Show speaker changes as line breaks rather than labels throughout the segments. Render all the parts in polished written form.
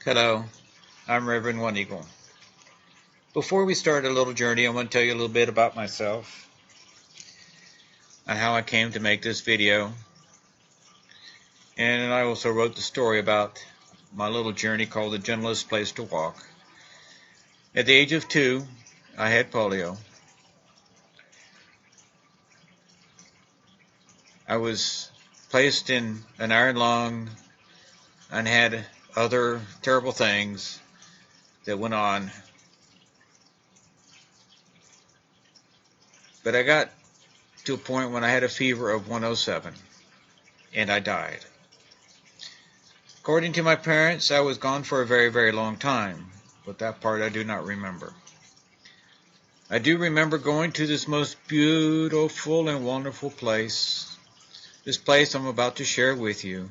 Hello, I'm Reverend One Eagle. Before we start a little journey, I want to tell you a little bit about myself and how I came to make this video. And I also wrote the story about my little journey called The Gentlest Place to Walk. At the age of 2, I had polio. I was placed in an iron lung and had other terrible things that went on. But I got to a point when I had a fever of 107 and I died. According to my parents, I was gone for a very, very long time, but that part I do not remember. I do remember going to this most beautiful and wonderful place, this place I'm about to share with you.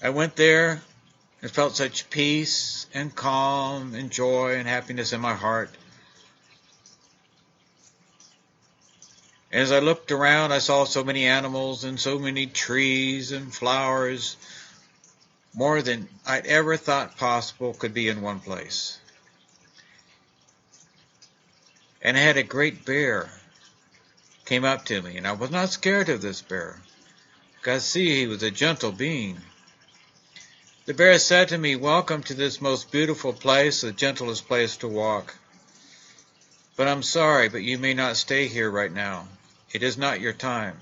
I went there and felt such peace and calm and joy and happiness in my heart. As I looked around, I saw so many animals and so many trees and flowers, more than I'd ever thought possible could be in one place. And I had a great bear came up to me, and I was not scared of this bear, because see, he was a gentle being. The bear said to me, "Welcome to this most beautiful place, the gentlest place to walk. But I'm sorry, but you may not stay here right now. It is not your time.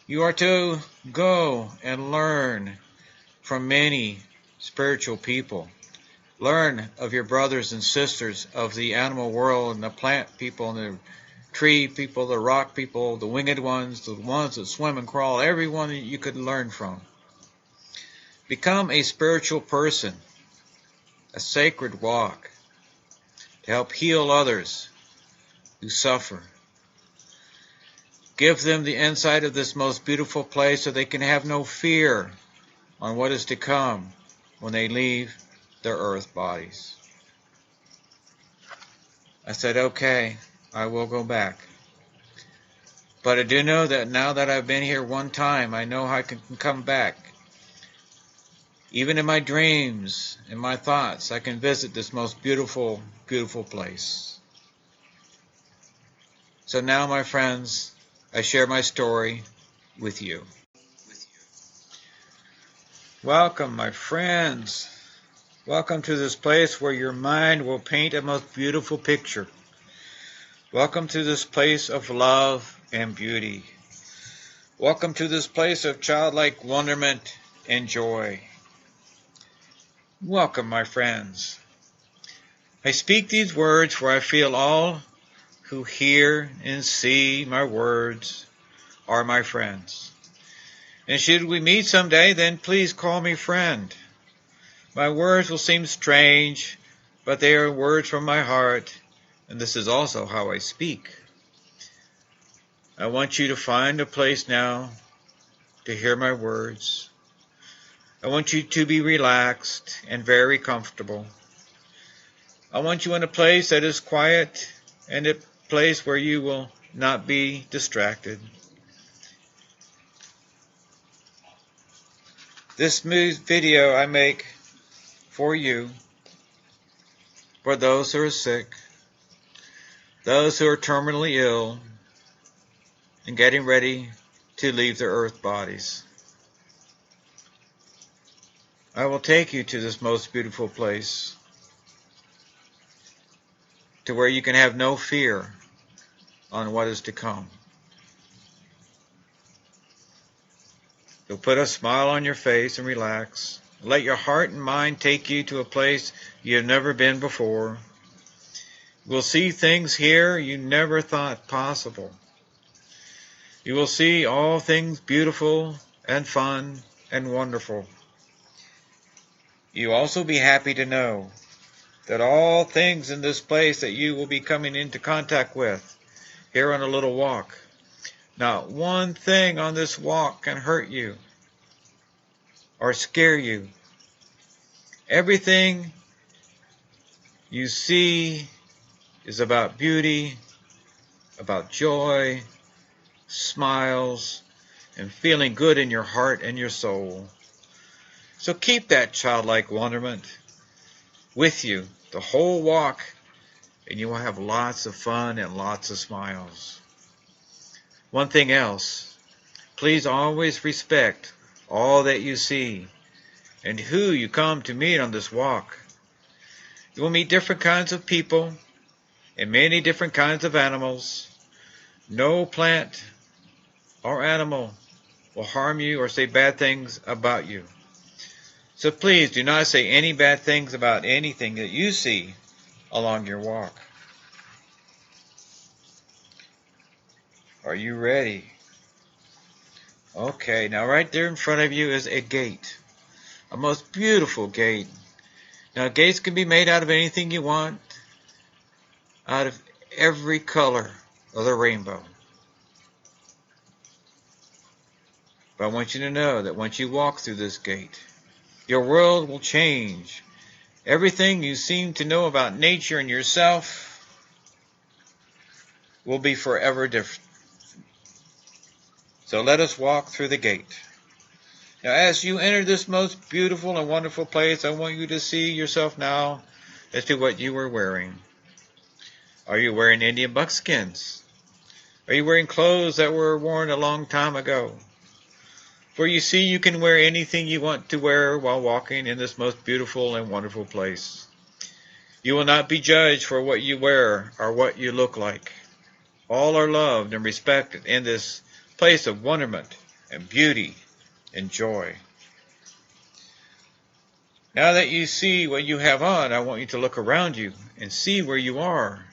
You are to go and learn from many spiritual people. Learn of your brothers and sisters of the animal world and the plant people and the tree people, the rock people, the winged ones, the ones that swim and crawl, everyone that you could learn from. Become a spiritual person, a sacred walk, to help heal others who suffer. Give them the insight of this most beautiful place so they can have no fear on what is to come when they leave their earth bodies." I said, "Okay, I will go back. But I do know that now that I've been here one time, I know I can come back. Even in my dreams, in my thoughts, I can visit this most beautiful, beautiful place." So now, my friends, I share my story with you. Welcome, my friends. Welcome to this place where your mind will paint a most beautiful picture. Welcome to this place of love and beauty. Welcome to this place of childlike wonderment and joy. Welcome, my friends. I speak these words for I feel all who hear and see my words are my friends. And should we meet someday, then please call me friend. My words will seem strange, but they are words from my heart, and this is also how I speak. I want you to find a place now to hear my words. I want you to be relaxed and very comfortable. I want you in a place that is quiet and a place where you will not be distracted. This video I make for you, for those who are sick, those who are terminally ill, and getting ready to leave their earth bodies. I will take you to this most beautiful place, to where you can have no fear on what is to come. So put a smile on your face and relax. Let your heart and mind take you to a place you have never been before. You will see things here you never thought possible. You will see all things beautiful and fun and wonderful. You will also be happy to know that all things in this place that you will be coming into contact with here on a little walk, not one thing on this walk can hurt you or scare you. Everything you see is about beauty, about joy, smiles, and feeling good in your heart and your soul. So keep that childlike wonderment with you the whole walk, and you will have lots of fun and lots of smiles. One thing else, please always respect all that you see and who you come to meet on this walk. You will meet different kinds of people and many different kinds of animals. No plant or animal will harm you or say bad things about you. So please do not say any bad things about anything that you see along your walk. Are you ready? Okay, now right there in front of you is a gate. A most beautiful gate. Now gates can be made out of anything you want, out of every color of the rainbow. But I want you to know that once you walk through this gate, your world will change. Everything you seem to know about nature and yourself will be forever different. So let us walk through the gate. Now as you enter this most beautiful and wonderful place, I want you to see yourself now as to what you are wearing. Are you wearing Indian buckskins? Are you wearing clothes that were worn a long time ago? For you see, you can wear anything you want to wear while walking in this most beautiful and wonderful place. You will not be judged for what you wear or what you look like. All are loved and respected in this place of wonderment and beauty and joy. Now that you see what you have on, I want you to look around you and see where you are.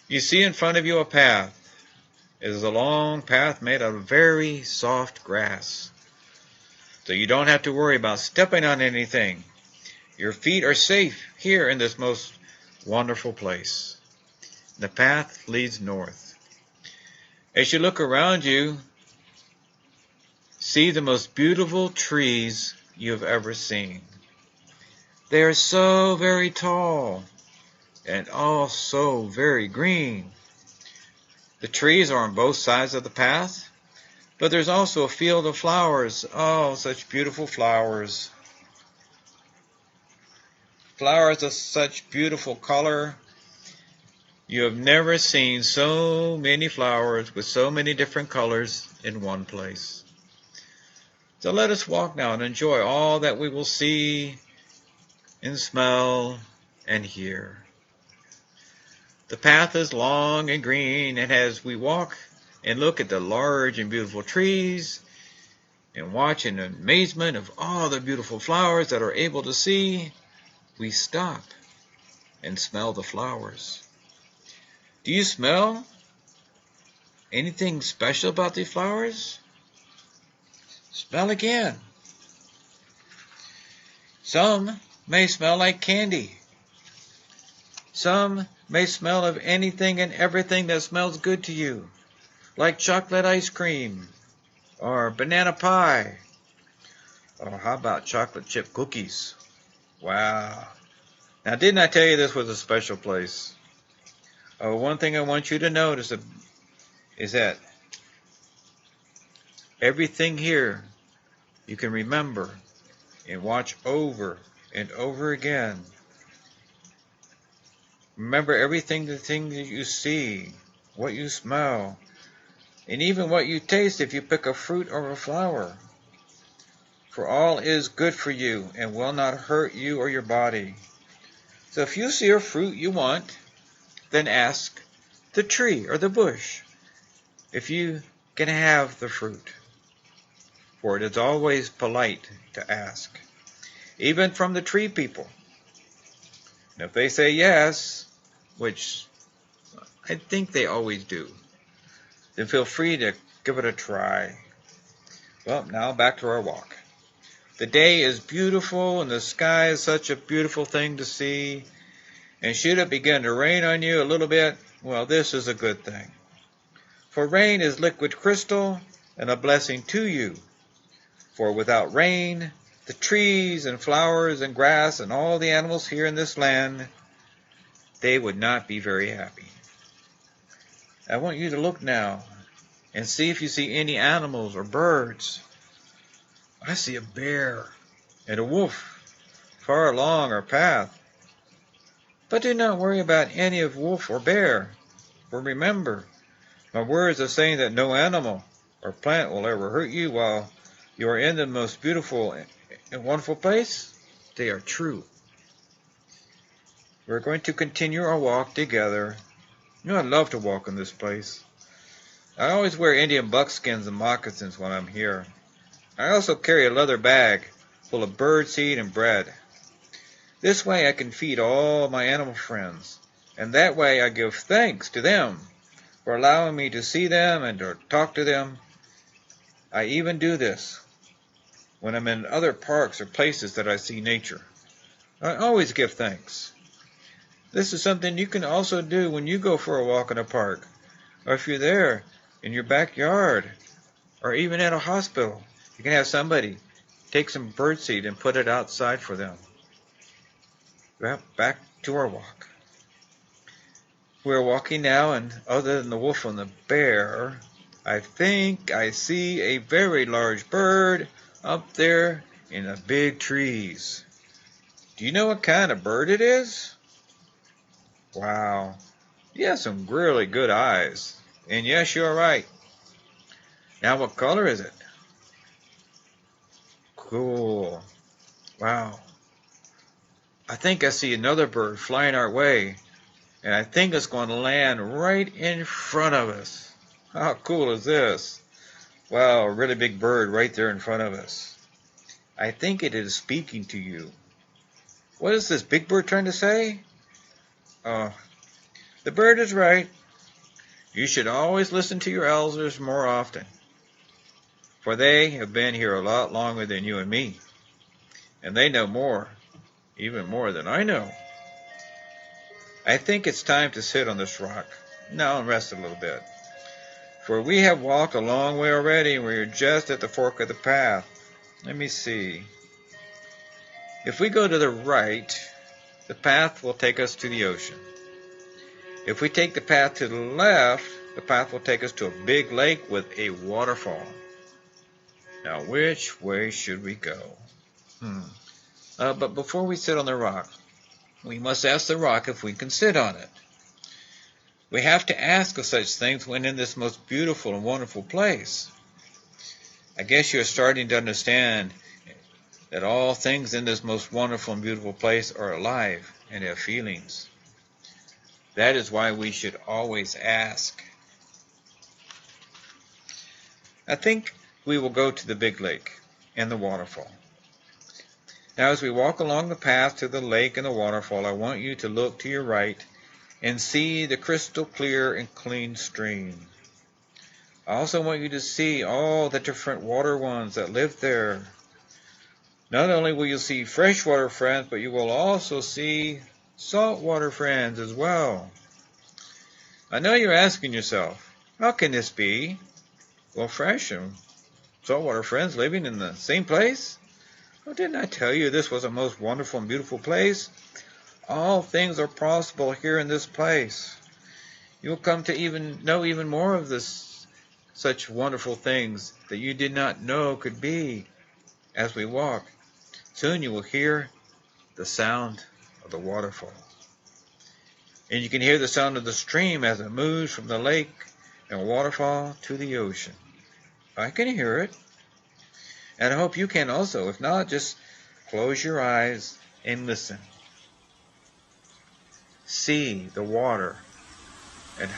You see in front of you a path. It is a long path made of very soft grass. So you don't have to worry about stepping on anything. Your feet are safe here in this most wonderful place. The path leads north. As you look around you, see the most beautiful trees you have ever seen. They are so very tall and all so very green. The trees are on both sides of the path, but there's also a field of flowers. Oh, such beautiful flowers. Flowers of such beautiful color. You have never seen so many flowers with so many different colors in one place. So let us walk now and enjoy all that we will see and smell and hear. The path is long and green, and as we walk and look at the large and beautiful trees and watch in amazement of all the beautiful flowers that are able to see, we stop and smell the flowers. Do you smell anything special about these flowers? Smell again. Some may smell like candy. Some may smell of anything and everything that smells good to you, like chocolate ice cream, or banana pie, or how about chocolate chip cookies? Wow. Now, didn't I tell you this was a special place? Oh, one thing I want you to notice is that everything here you can remember and watch over and over again. Remember everything, the thing that you see, what you smell, and even what you taste if you pick a fruit or a flower. For all is good for you and will not hurt you or your body. So if you see a fruit you want, then ask the tree or the bush if you can have the fruit. For it is always polite to ask, even from the tree people. And if they say yes, which I think they always do, then feel free to give it a try. Well, now back to our walk. The day is beautiful and the sky is such a beautiful thing to see. And should it begin to rain on you a little bit, well, this is a good thing. For rain is liquid crystal and a blessing to you. For without rain, the trees and flowers and grass and all the animals here in this land, they would not be very happy. I want you to look now and see if you see any animals or birds. I see a bear. and a wolf far along our path. But do not worry about any of wolf or bear, for remember, my words of saying that no animal or plant will ever hurt you while you are in the most beautiful and wonderful place, they are true. We're going to continue our walk together. You know, I love to walk in this place. I always wear Indian buckskins and moccasins when I'm here. I also carry a leather bag full of bird seed and bread. This way I can feed all my animal friends, and that way I give thanks to them for allowing me to see them and to talk to them. I even do this when I'm in other parks or places that I see nature. I always give thanks. This is something you can also do when you go for a walk in a park, or if you're there in your backyard, or even at a hospital. You can have somebody take some birdseed and put it outside for them. Well, back to our walk. We're walking now, and other than the wolf and the bear, I think I see a very large bird up there in the big trees. Do you know what kind of bird it is? Wow, he has some really good eyes. And yes, you're right. Now, what color is it? Cool. Wow. I think I see another bird flying our way, and I think it's going to land right in front of us. How cool is this? Wow, a really big bird right there in front of us. I think it is speaking to you. What is this big bird trying to say? The bird is right. You should always listen to your elders more often, for they have been here a lot longer than you and me, and they know more, even more than I know. I think it's time to sit on this rock now and rest a little bit, for we have walked a long way already, and we are just at the fork of the path. Let me see. If we go to the right, the path will take us to the ocean. If we take the path to the left, the path will take us to a big lake with a waterfall. Now, which way should we go? But before we sit on the rock, we must ask the rock if we can sit on it. We have to ask of such things when in this most beautiful and wonderful place. I guess you're starting to understand that all things in this most wonderful and beautiful place are alive and have feelings. That is why we should always ask. I think we will go to the big lake and the waterfall. Now, as we walk along the path to the lake and the waterfall, I want you to look to your right and see the crystal clear and clean stream. I also want you to see all the different water ones that live there. Not only will you see freshwater friends, but you will also see saltwater friends as well. I know you're asking yourself, how can this be? Well, fresh and saltwater friends living in the same place? Well, didn't I tell you this was a most wonderful and beautiful place? All things are possible here in this place. You'll come to know even more of such wonderful things that you did not know could be as we walk. Soon you will hear the sound of the waterfall. And you can hear the sound of the stream as it moves from the lake and waterfall to the ocean. I can hear it. And I hope you can also. If not, just close your eyes and listen. See the water, and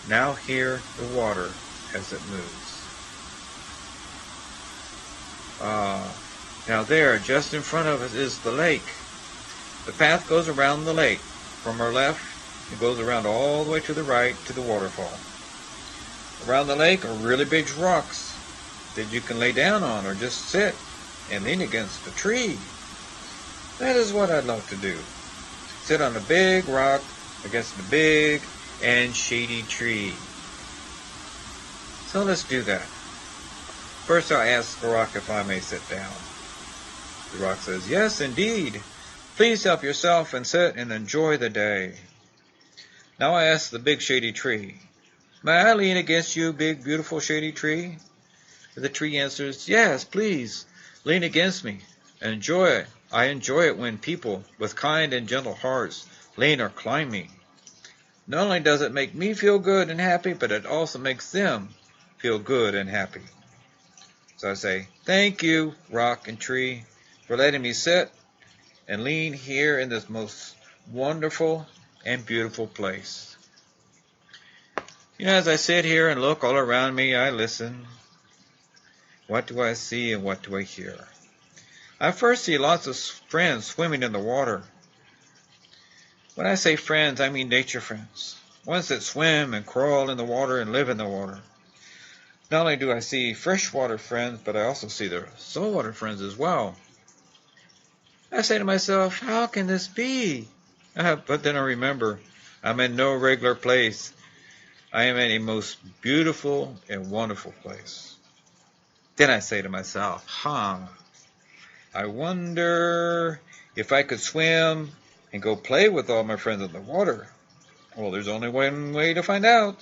now hear the water as it moves. Now there, just in front of us, is the lake. The path goes around the lake. From our left, it goes around all the way to the right to the waterfall. Around the lake are really big rocks that you can lay down on or just sit and lean against a tree. That is what I'd love to do. Sit on a big rock against a big and shady tree. So let's do that. First I'll ask the rock if I may sit down. The rock says, yes, indeed. Please help yourself and sit and enjoy the day. Now I ask the big shady tree, may I lean against you, big, beautiful, shady tree? The tree answers, yes, please, lean against me. I enjoy it when people with kind and gentle hearts lean or climb me. Not only does it make me feel good and happy, but it also makes them feel good and happy. So I say, thank you, rock and tree, for letting me sit and lean here in this most wonderful and beautiful place. As I sit here and look all around me, I listen. What do I see and what do I hear? I first see lots of friends swimming in the water. When I say friends, I mean nature friends. Ones that swim and crawl in the water and live in the water. Not only do I see freshwater friends, but I also see their saltwater friends as well. I say to myself, how can this be? But then I remember, I'm in no regular place. I am in a most beautiful and wonderful place. Then I say to myself, I wonder if I could swim and go play with all my friends in the water. Well, there's only one way to find out.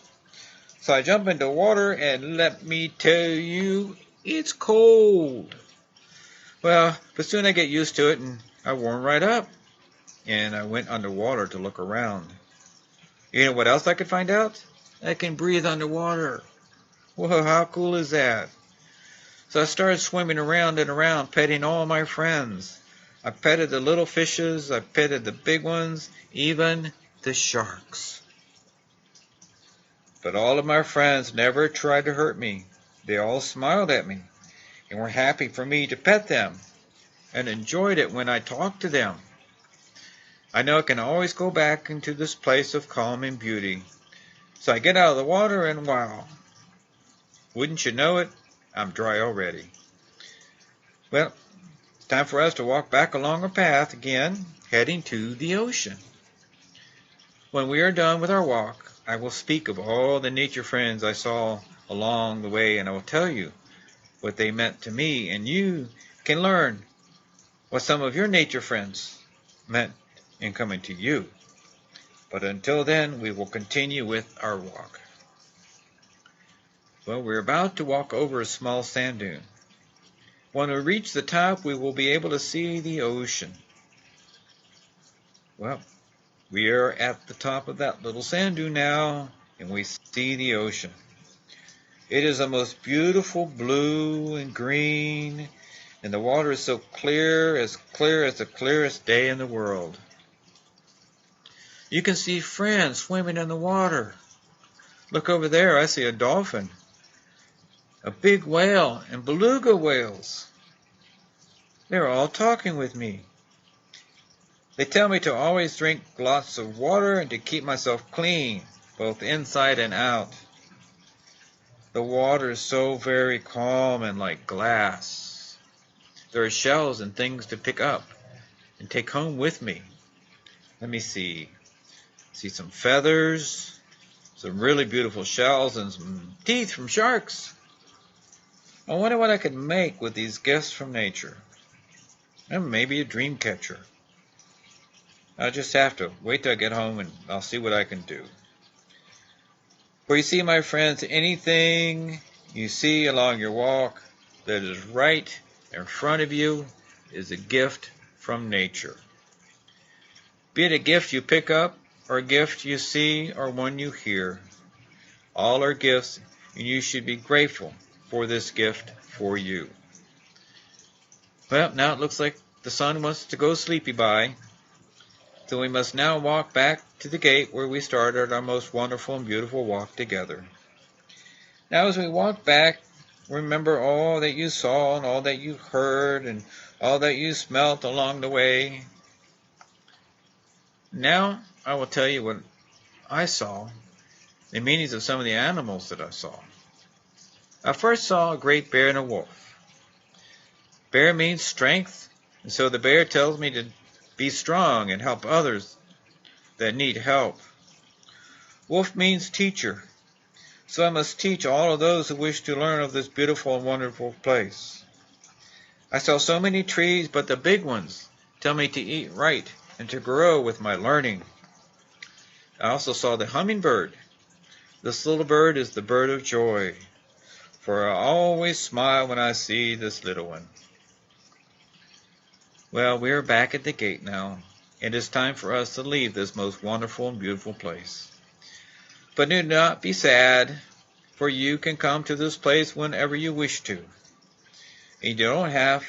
So I jump into water, and let me tell you, it's cold. Well, but soon I get used to it, and I warm right up. And I went underwater to look around. You know what else I could find out? I can breathe underwater. Whoa, how cool is that? So I started swimming around and around, petting all my friends. I petted the little fishes, I petted the big ones, even the sharks. But all of my friends never tried to hurt me. They all smiled at me and were happy for me to pet them and enjoyed it when I talked to them. I know I can always go back into this place of calm and beauty. So I get out of the water and wow, wouldn't you know it, I'm dry already. Well, it's time for us to walk back along our path again, heading to the ocean. When we are done with our walk, I will speak of all the nature friends I saw along the way, and I will tell you what they meant to me, and you can learn what some of your nature friends meant in coming to you. But until then, we will continue with our walk. Well, we're about to walk over a small sand dune. When we reach the top, we will be able to see the ocean. Well, we are at the top of that little sand dune now, and we see the ocean. It is the most beautiful blue and green, and the water is so clear as the clearest day in the world. You can see friends swimming in the water. Look over there, I see a dolphin, a big whale, and beluga whales. They're all talking with me. They tell me to always drink lots of water and to keep myself clean, both inside and out. The water is so very calm and like glass. There are shells and things to pick up and take home with me. Let me see. See some feathers, some really beautiful shells, and some teeth from sharks. I wonder what I could make with these gifts from nature. And maybe a dream catcher. I'll just have to wait till I get home and I'll see what I can do. For you see, my friends, anything you see along your walk that is right in front of you is a gift from nature. Be it a gift you pick up, or a gift you see, or one you hear. All are gifts, and you should be grateful for this gift for you. Well, now it looks like the sun wants to go sleepy bye. So we must now walk back to the gate where we started our most wonderful and beautiful walk together. Now as we walk back, remember all that you saw and all that you heard and all that you smelt along the way. Now I will tell you what I saw, the meanings of some of the animals that I saw. I first saw a great bear and a wolf. Bear means strength, and so the bear tells me to be strong and help others that need help. Wolf means teacher, so I must teach all of those who wish to learn of this beautiful and wonderful place. I saw so many trees, but the big ones tell me to eat right and to grow with my learning. I also saw the hummingbird. This little bird is the bird of joy, for I always smile when I see this little one. Well, we are back at the gate now. It is time for us to leave this most wonderful and beautiful place. But do not be sad, for you can come to this place whenever you wish to. And you don't have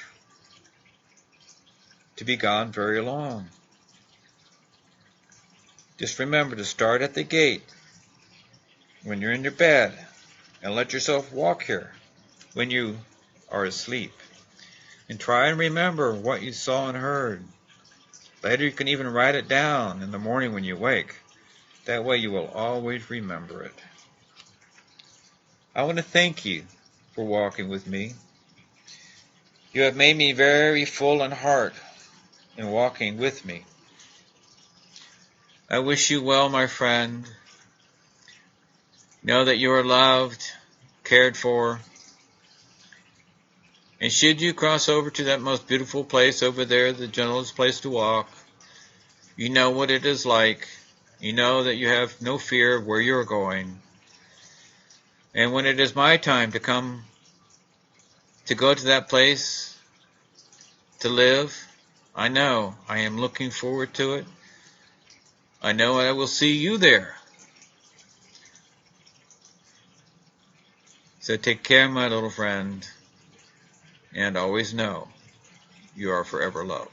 to be gone very long. Just remember to start at the gate when you're in your bed and let yourself walk here when you are asleep. And try and remember what you saw and heard. Later you can even write it down in the morning when you wake. That way you will always remember it. I want to thank you for walking with me. You have made me very full in heart in walking with me. I wish you well, my friend. Know that you are loved, cared for. And should you cross over to that most beautiful place over there, the gentlest place to walk, you know what it is like. You know that you have no fear of where you're going. And when it is my time to come to go to that place to live, I know I am looking forward to it. I know I will see you there. So take care, my little friend, and always know you are forever loved.